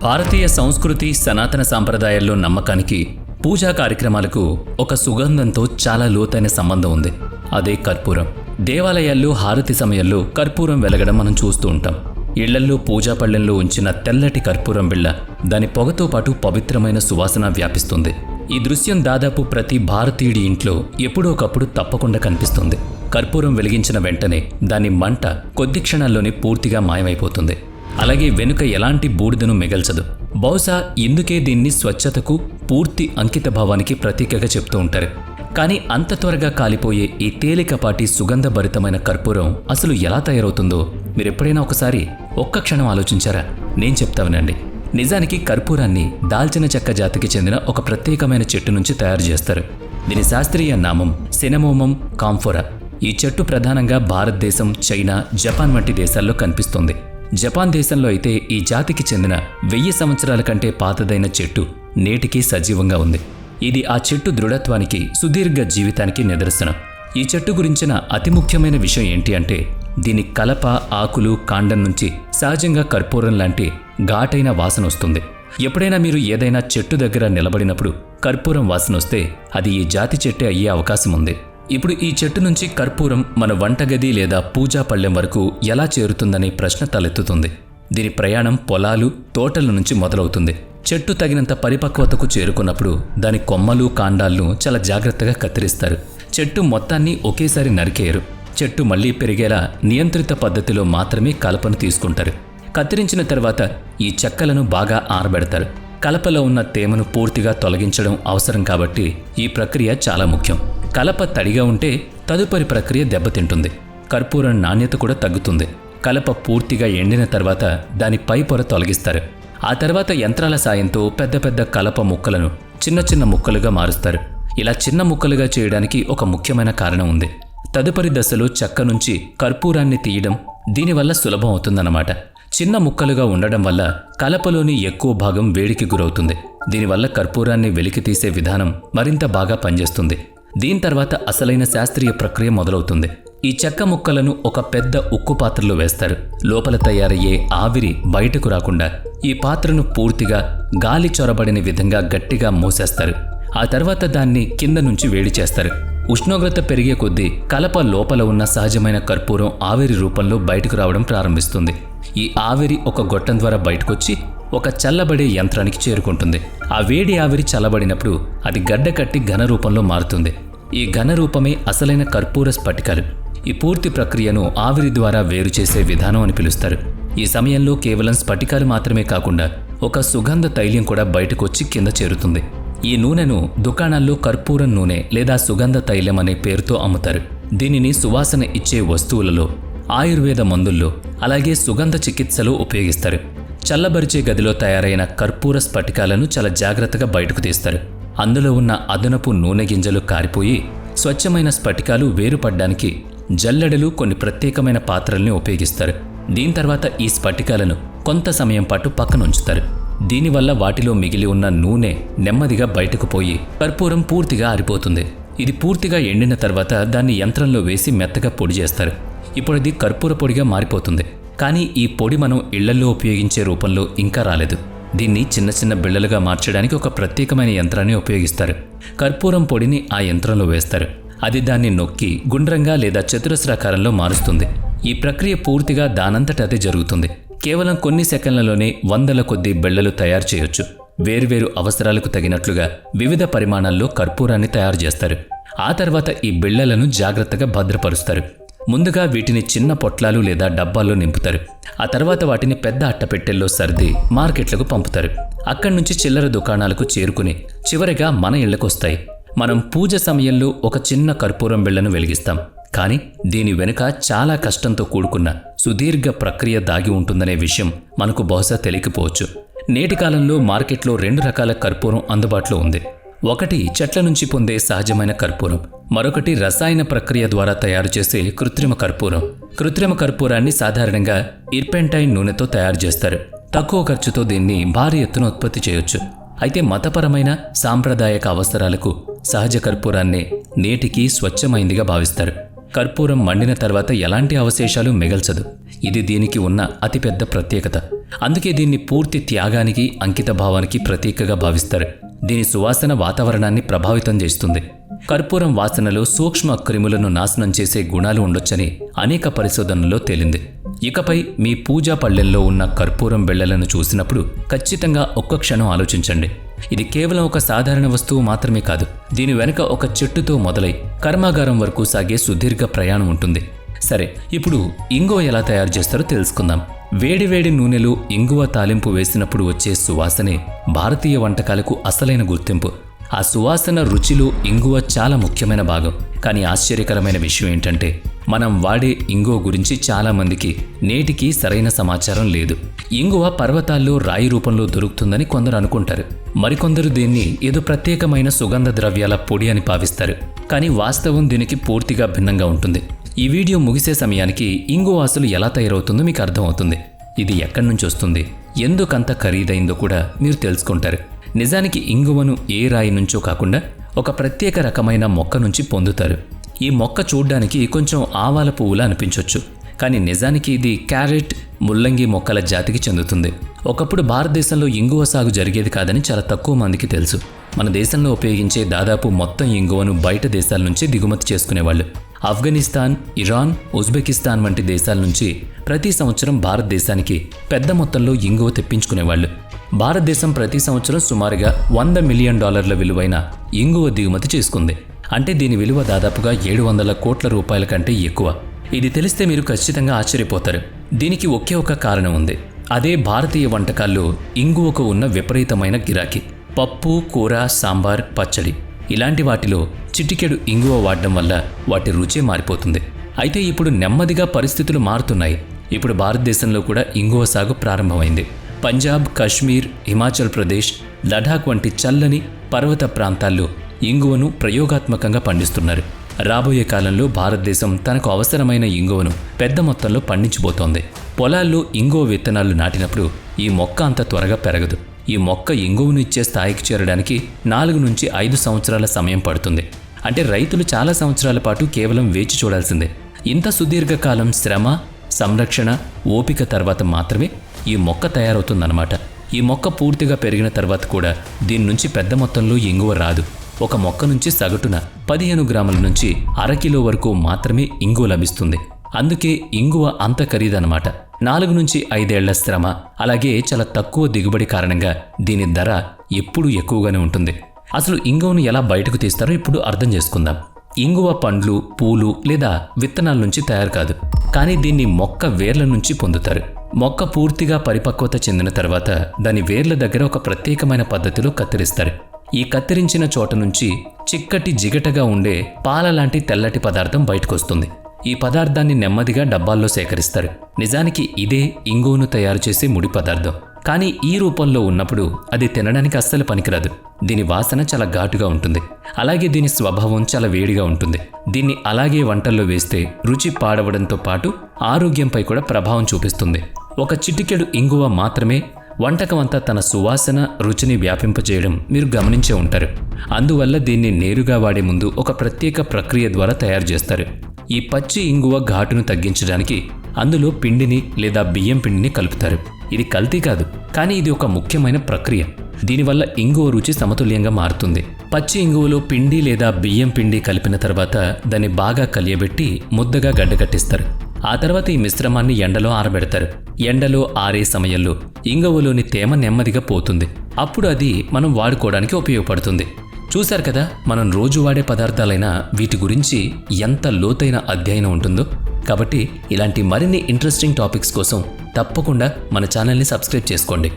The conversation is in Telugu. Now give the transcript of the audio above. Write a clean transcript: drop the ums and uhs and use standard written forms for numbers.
భారతీయ సంస్కృతి సనాతన సాంప్రదాయాల్లో నమ్మకానికి పూజా కార్యక్రమాలకు ఒక సుగంధంతో చాలా లోతైన సంబంధం ఉంది. అదే కర్పూరం. దేవాలయాల్లో హారతి సమయంలో కర్పూరం వెలగడం మనం చూస్తూ ఉంటాం. ఇళ్లల్లో పూజా పళ్ళెంలో ఉంచిన తెల్లటి కర్పూరం బిళ్ళ దాని పొగతో పాటు పవిత్రమైన సువాసన వ్యాపిస్తుంది. ఈ దృశ్యం దాదాపు ప్రతి భారతీయుడి ఇంట్లో ఎప్పుడోకప్పుడు తప్పకుండా కనిపిస్తుంది. కర్పూరం వెలిగించిన వెంటనే దాని మంట కొద్ది క్షణాల్లోనే పూర్తిగా మాయమైపోతుంది. అలాగే వెనుక ఎలాంటి బూడిదను మిగల్చదు. బహుశా ఇందుకే దీన్ని స్వచ్ఛతకు, పూర్తి అంకిత భావానికి ప్రతీకగా చెప్తూ ఉంటారు. కానీ అంత త్వరగా కాలిపోయే ఈ తేలికపాటి సుగంధభరితమైన కర్పూరం అసలు ఎలా తయారవుతుందో మీరెప్పుడైనా ఒకసారి ఒక్క క్షణం ఆలోచించారా? నేను చెప్తా వినండి. నిజానికి కర్పూరాన్ని దాల్చిన చెక్క జాతికి చెందిన ఒక ప్రత్యేకమైన చెట్టు నుంచి తయారు చేస్తారు. దీని శాస్త్రీయ నామం సినమోమం కాంఫోరా. ఈ చెట్టు ప్రధానంగా భారతదేశం, చైనా, జపాన్ వంటి దేశాల్లో కనిపిస్తుంది. జపాన్ దేశంలో అయితే ఈ జాతికి చెందిన 1000 సంవత్సరాల కంటే పాతదైన చెట్టు నేటికీ సజీవంగా ఉంది. ఇది ఆ చెట్టు దృఢత్వానికి, సుదీర్ఘ జీవితానికి నిదర్శనం. ఈ చెట్టు గురించిన అతి ముఖ్యమైన విషయం ఏంటి అంటే దీని కలప, ఆకులు, కాండం నుంచి సహజంగా కర్పూరం లాంటి ఘాటైన వాసన వస్తుంది. ఎప్పుడైనా మీరు ఏదైనా చెట్టు దగ్గర నిలబడినప్పుడు కర్పూరం వాసన వస్తే అది ఈ జాతి చెట్టే అయ్యే అవకాశం ఉంది. ఇప్పుడు ఈ చెట్టు నుంచి కర్పూరం మన వంటగది లేదా పూజా పళ్ళెం వరకు ఎలా చేరుతుందనే ప్రశ్న తలెత్తుతుంది. దీని ప్రయాణం పొలాలు, తోటల నుంచి మొదలవుతుంది. చెట్టు తగినంత పరిపక్వతకు చేరుకున్నప్పుడు దాని కొమ్మలు, కాండాలను చాలా జాగ్రత్తగా కత్తిరిస్తారు. చెట్టు మొత్తాన్ని ఒకేసారి నరికేయరు. చెట్టు మళ్లీ పెరిగేలా నియంత్రిత పద్ధతిలో మాత్రమే కలపను తీసుకుంటారు. కత్తిరించిన తర్వాత ఈ చెక్కలను బాగా ఆరబెడతారు. కలపలో ఉన్న తేమను పూర్తిగా తొలగించడం అవసరం కాబట్టి ఈ ప్రక్రియ చాలా ముఖ్యం. కలప తడిగా ఉంటే తదుపరి ప్రక్రియ దెబ్బతింటుంది. కర్పూరం నాణ్యత కూడా తగ్గుతుంది. కలప పూర్తిగా ఎండిన తర్వాత దాని పై పొర తొలగిస్తారు. ఆ తర్వాత యంత్రాల సాయంతో పెద్ద పెద్ద కలప ముక్కలను చిన్న చిన్న ముక్కలుగా మారుస్తారు. ఇలా చిన్న ముక్కలుగా చేయడానికి ఒక ముఖ్యమైన కారణం ఉంది. తదుపరి దశలో చెక్క నుంచి కర్పూరాన్ని తీయడం దీనివల్ల సులభం అవుతుందన్నమాట. చిన్న ముక్కలుగా ఉండడం వల్ల కలపలోని ఎక్కువ భాగం వేడికి గురవుతుంది. దీనివల్ల కర్పూరాన్ని వెలికి తీసే విధానం మరింత బాగా పనిచేస్తుంది. దీని తర్వాత అసలైన శాస్త్రీయ ప్రక్రియ మొదలవుతుంది. ఈ చెక్క ముక్కలను ఒక పెద్ద ఉక్కు పాత్రలో వేస్తారు. లోపల తయారయ్యే ఆవిరి బయటకు రాకుండా ఈ పాత్రను పూర్తిగా గాలి చొరబడిన విధంగా గట్టిగా మూసేస్తారు. ఆ తర్వాత దాన్ని కింద నుంచి వేడి చేస్తారు. ఉష్ణోగ్రత పెరిగే కొద్దీ కలప లోపల ఉన్న సహజమైన కర్పూరం ఆవిరి రూపంలో బయటకు రావడం ప్రారంభిస్తుంది. ఈ ఆవిరి ఒక గొట్టం ద్వారా బయటకొచ్చి ఒక చల్లబడే యంత్రానికి చేరుకుంటుంది. ఆ వేడి ఆవిరి చల్లబడినప్పుడు అది గడ్డ కట్టి ఘన రూపంలో మారుతుంది. ఈ ఘన రూపమే అసలైన కర్పూర స్ఫటికాలు. ఈ పూర్తి ప్రక్రియను ఆవిరి ద్వారా వేరు చేసే విధానం అని పిలుస్తారు. ఈ సమయంలో కేవలం స్ఫటికాలు మాత్రమే కాకుండా ఒక సుగంధ తైలం కూడా బయటకొచ్చి కింద చేరుతుంది. ఈ నూనెను దుకాణాల్లో కర్పూరం నూనె లేదా సుగంధ తైలం అనే పేరుతో అమ్ముతారు. దీనిని సువాసన ఇచ్చే వస్తువులలో, ఆయుర్వేద మందుల్లో, అలాగే సుగంధ చికిత్సలో ఉపయోగిస్తారు. చల్లబరిచే గదిలో తయారైన కర్పూర స్ఫటికాలను చాలా జాగ్రత్తగా బయటకు తీస్తారు. అందులో ఉన్న అదనపు నూనె గింజలు కారిపోయి స్వచ్ఛమైన స్ఫటికాలు వేరుపడ్డానికి జల్లెడలు, కొన్ని ప్రత్యేకమైన పాత్రల్ని ఉపయోగిస్తారు. దీని తర్వాత ఈ స్ఫటికాలను కొంత సమయం పాటు పక్కన ఉంచుతారు. దీనివల్ల వాటిలో మిగిలి ఉన్న నూనె నెమ్మదిగా బయటకు పోయి కర్పూరం పూర్తిగా ఆరిపోతుంది. ఇది పూర్తిగా ఎండిన తర్వాత దాన్ని యంత్రంలో వేసి మెత్తగా పొడి చేస్తారు. ఇప్పుడు ఇది కర్పూర పొడిగా మారిపోతుంది. కానీ ఈ పొడి మనం ఇళ్లల్లో ఉపయోగించే రూపంలో ఇంకా రాలేదు. దీన్ని చిన్న చిన్న బిళ్ళలుగా మార్చడానికి ఒక ప్రత్యేకమైన యంత్రాన్ని ఉపయోగిస్తారు. కర్పూరం పొడిని ఆ యంత్రంలో వేస్తారు. అది దాన్ని నొక్కి గుండ్రంగా లేదా చతురస్రాకారంలో మారుస్తుంది. ఈ ప్రక్రియ పూర్తిగా దానంతట అదే జరుగుతుంది. కేవలం కొన్ని సెకన్లలోనే వందల కొద్దీ బిళ్ళలు తయారు చేయొచ్చు. వేర్వేరు అవసరాలకు తగినట్లుగా వివిధ పరిమాణాల్లో కర్పూరాన్ని తయారు చేస్తారు. ఆ తర్వాత ఈ బిళ్ళలను జాగ్రత్తగా భద్రపరుస్తారు. ముందుగా వీటిని చిన్న పొట్లాలు లేదా డబ్బాల్లో నింపుతారు. ఆ తర్వాత వాటిని పెద్ద అట్టపెట్టెల్లో సర్ది మార్కెట్లకు పంపుతారు. అక్కడి నుంచి చిల్లర దుకాణాలకు చేరుకుని చివరిగా మన ఇళ్లకొస్తాయి. మనం పూజ సమయంలో ఒక చిన్న కర్పూరం బిళ్ళను వెలిగిస్తాం. కానీ దీని వెనుక చాలా కష్టంతో కూడుకున్న సుదీర్ఘ ప్రక్రియ దాగి ఉంటుందనే విషయం మనకు బహుశా తెలియకపోవచ్చు. నేటి కాలంలో మార్కెట్లో 2 రకాల కర్పూరం అందుబాటులో ఉంది. ఒకటి చెట్ల నుంచి పొందే సహజమైన కర్పూరం, మరొకటి రసాయన ప్రక్రియ ద్వారా తయారు చేసే కృత్రిమ కర్పూరం. కృత్రిమ కర్పూరాన్ని సాధారణంగా ఇర్పెంటైన్ నూనెతో తయారు చేస్తారు. తక్కువ ఖర్చుతో దీన్ని భారీ ఎత్తున ఉత్పత్తి చేయొచ్చు. అయితే మతపరమైన, సాంప్రదాయక అవసరాలకు సహజ కర్పూరాన్నే నేటికి స్వచ్ఛమైందిగా భావిస్తారు. కర్పూరం మండిన తర్వాత ఎలాంటి అవశేషాలు మిగల్చదు. ఇది దీనికి ఉన్న అతిపెద్ద ప్రత్యేకత. అందుకే దీన్ని పూర్తి త్యాగానికి, అంకిత భావానికి ప్రతీకగా భావిస్తారు. దీని సువాసన వాతావరణాన్ని ప్రభావితం చేస్తుంది. కర్పూరం వాసనలో సూక్ష్మ క్రిములను నాశనం చేసే గుణాలు ఉండొచ్చని అనేక పరిశోధనల్లో తేలింది. ఇకపై మీ పూజా పళ్ళెల్లో ఉన్న కర్పూరం బిళ్ళలను చూసినప్పుడు ఖచ్చితంగా ఒక్క క్షణం ఆలోచించండి. ఇది కేవలం ఒక సాధారణ వస్తువు మాత్రమే కాదు. దీని వెనుక ఒక చెట్టుతో మొదలై కర్మాగారం వరకు సాగే సుదీర్ఘ ప్రయాణం ఉంటుంది. సరే, ఇప్పుడు ఇంగువ ఎలా తయారు చేస్తారో తెలుసుకుందాం. వేడివేడి నూనెలో ఇంగువ తాలింపు వేసినప్పుడు వచ్చే సువాసనే భారతీయ వంటకాలకు అసలైన గుర్తింపు. ఆ సువాసన రుచిలో ఇంగువ చాలా ముఖ్యమైన భాగం. కానీ ఆశ్చర్యకరమైన విషయం ఏంటంటే, మనం వాడే ఇంగువ గురించి చాలా మందికి నేటికి సరైన సమాచారం లేదు. ఇంగువ పర్వతాల్లో రాయి రూపంలో దొరుకుతుందని కొందరు అనుకుంటారు. మరికొందరు దీన్ని ఏదో ప్రత్యేకమైన సుగంధ ద్రవ్యాల పొడి అని భావిస్తారు. కానీ వాస్తవం దీనికి పూర్తిగా భిన్నంగా ఉంటుంది. ఈ వీడియో ముగిసే సమయానికి ఇంగువ అసలు ఎలా తయారవుతుందో మీకు అర్థమవుతుంది. ఇది ఎక్కడి నుంచి వస్తుంది, ఎందుకంత ఖరీదైందో కూడా మీరు తెలుసుకుంటారు. నిజానికి ఇంగువను ఏ రాయి నుంచో కాకుండా ఒక ప్రత్యేక రకమైన మొక్క నుంచి పొందుతారు. ఈ మొక్క చూడ్డానికి కొంచెం ఆవాల పువ్వులా అనిపించవచ్చు, కానీ నిజానికి ఇది క్యారెట్, ముల్లంగి మొక్కల జాతికి చెందుతుంది. ఒకప్పుడు భారతదేశంలో ఇంగువ సాగు జరిగేది కాదని చాలా తక్కువ మందికి తెలుసు. మన దేశంలో ఉపయోగించే దాదాపు మొత్తం ఇంగువను బయట దేశాల నుంచి దిగుమతి చేసుకునేవాళ్ళు. ఆఫ్ఘనిస్తాన్, ఇరాన్, ఉజ్బెకిస్తాన్ వంటి దేశాల నుంచి ప్రతి సంవత్సరం భారతదేశానికి పెద్ద మొత్తంలో ఇంగువ తెప్పించుకునేవాళ్ళు. భారతదేశం ప్రతి సంవత్సరం సుమారుగా $100 మిలియన్ విలువైన ఇంగువ దిగుమతి చేసుకుంది. అంటే దీని విలువ దాదాపుగా 700 కోట్ల రూపాయల కంటే ఎక్కువ. ఇది తెలిస్తే మీరు ఖచ్చితంగా ఆశ్చర్యపోతారు. దీనికి ఒకే ఒక కారణం ఉంది. అదే భారతీయ వంటకాల్లో ఇంగువకు ఉన్న విపరీతమైన గిరాకీ. పప్పు, కూర, సాంబార్, పచ్చడి ఇలాంటి వాటిలో చిటికెడు ఇంగువ వాడడం వల్ల వాటి రుచే మారిపోతుంది. అయితే ఇప్పుడు నెమ్మదిగా పరిస్థితులు మారుతున్నాయి. ఇప్పుడు భారతదేశంలో కూడా ఇంగువ సాగు ప్రారంభమైంది. పంజాబ్, కాశ్మీర్, హిమాచల్ ప్రదేశ్, లడాఖ్ వంటి చల్లని పర్వత ప్రాంతాల్లో ఇంగువను ప్రయోగాత్మకంగా పండిస్తున్నారు. రాబోయే కాలంలో భారతదేశం తనకు అవసరమైన ఇంగువను పెద్ద మొత్తంలో పండించబోతోంది. పొలాల్లో ఇంగువ విత్తనాలు నాటినప్పుడు ఈ మొక్క అంత త్వరగా పెరగదు. ఈ మొక్క ఇంగువను ఇచ్చే స్థాయికి చేరడానికి 4 నుంచి 5 సంవత్సరాల సమయం పడుతుంది. అంటే రైతులు చాలా సంవత్సరాల పాటు కేవలం వేచి చూడాల్సిందే. ఇంత సుదీర్ఘకాలం శ్రమ, సంరక్షణ, ఓపిక తర్వాత మాత్రమే ఈ మొక్క తయారవుతుందన్నమాట. ఈ మొక్క పూర్తిగా పెరిగిన తర్వాత కూడా దీని నుంచి పెద్ద మొత్తంలో ఇంగువ రాదు. ఒక మొక్క నుంచి సగటున 15 గ్రాముల నుంచి 1/2 కిలో వరకు మాత్రమే ఇంగువ లభిస్తుంది. అందుకే ఇంగువ అంత ఖరీదన్నమాట. 4 నుంచి 5 ఏళ్ల శ్రమ, అలాగే చాలా తక్కువ దిగుబడి కారణంగా దీని ధర ఎప్పుడూ ఎక్కువగానే ఉంటుంది. అసలు ఇంగువను ఎలా బయటకు తీస్తారో ఇప్పుడు అర్థం చేసుకుందాం. ఇంగువ పండ్లు, పూలు లేదా విత్తనాల నుంచి తయారు కాదు, కానీ దీన్ని మొక్క వేర్ల నుంచి పొందుతారు. మొక్క పూర్తిగా పరిపక్వత చెందిన తర్వాత దాని వేర్ల దగ్గర ఒక ప్రత్యేకమైన పద్ధతిలో కత్తిరిస్తారు. ఈ కత్తిరించిన చోట నుంచి చిక్కటి జిగటగా ఉండే పాల లాంటి తెల్లటి పదార్థం బయటకొస్తుంది. ఈ పదార్థాన్ని నెమ్మదిగా డబ్బాల్లో సేకరిస్తారు. నిజానికి ఇదే ఇంగువను తయారు చేసే ముడి పదార్థం. కానీ ఈ రూపంలో ఉన్నప్పుడు అది తినడానికి అస్సలు పనికిరాదు. దీని వాసన చాలా ఘాటుగా ఉంటుంది. అలాగే దీని స్వభావం చాలా వేడిగా ఉంటుంది. దీన్ని అలాగే వంటల్లో వేస్తే రుచి పాడవడంతో పాటు ఆరోగ్యంపై కూడా ప్రభావం చూపిస్తుంది. ఒక చిటికెడు ఇంగువ మాత్రమే వంటకం అంతా తన సువాసన, రుచిని వ్యాపింపజేయడం మీరు గమనించే ఉంటారు. అందువల్ల దీన్ని నేరుగా వాడే ముందు ఒక ప్రత్యేక ప్రక్రియ ద్వారా తయారు చేస్తారు. ఈ పచ్చి ఇంగువ ఘాటును తగ్గించడానికి అందులో పిండిని లేదా బియ్యం పిండిని కలుపుతారు. ఇది కల్తీ కాదు, కానీ ఇది ఒక ముఖ్యమైన ప్రక్రియ. దీనివల్ల ఇంగువ రుచి సమతుల్యంగా మారుతుంది. పచ్చి ఇంగువలో పిండి లేదా బియ్యం పిండి కలిపిన తర్వాత దాన్ని బాగా కలియబెట్టి ముద్దగా గడ్డకట్టిస్తారు. ఆ తర్వాత ఈ మిశ్రమాన్ని ఎండలో ఆరబెడతారు. ఎండలో ఆరే సమయంలో ఇంగువలోని తేమ నెమ్మదిగా పోతుంది. అప్పుడు అది మనం వాడుకోవడానికి ఉపయోగపడుతుంది. చూశారు కదా, మనం రోజు వాడే పదార్థాలైనా వీటి గురించి ఎంత లోతైన అధ్యయనం ఉంటుందో. కాబట్టి ఇలాంటి మరిన్ని ఇంట్రెస్టింగ్ టాపిక్స్ కోసం తప్పకుండా మన ఛానల్ని సబ్స్క్రైబ్ చేసుకోండి.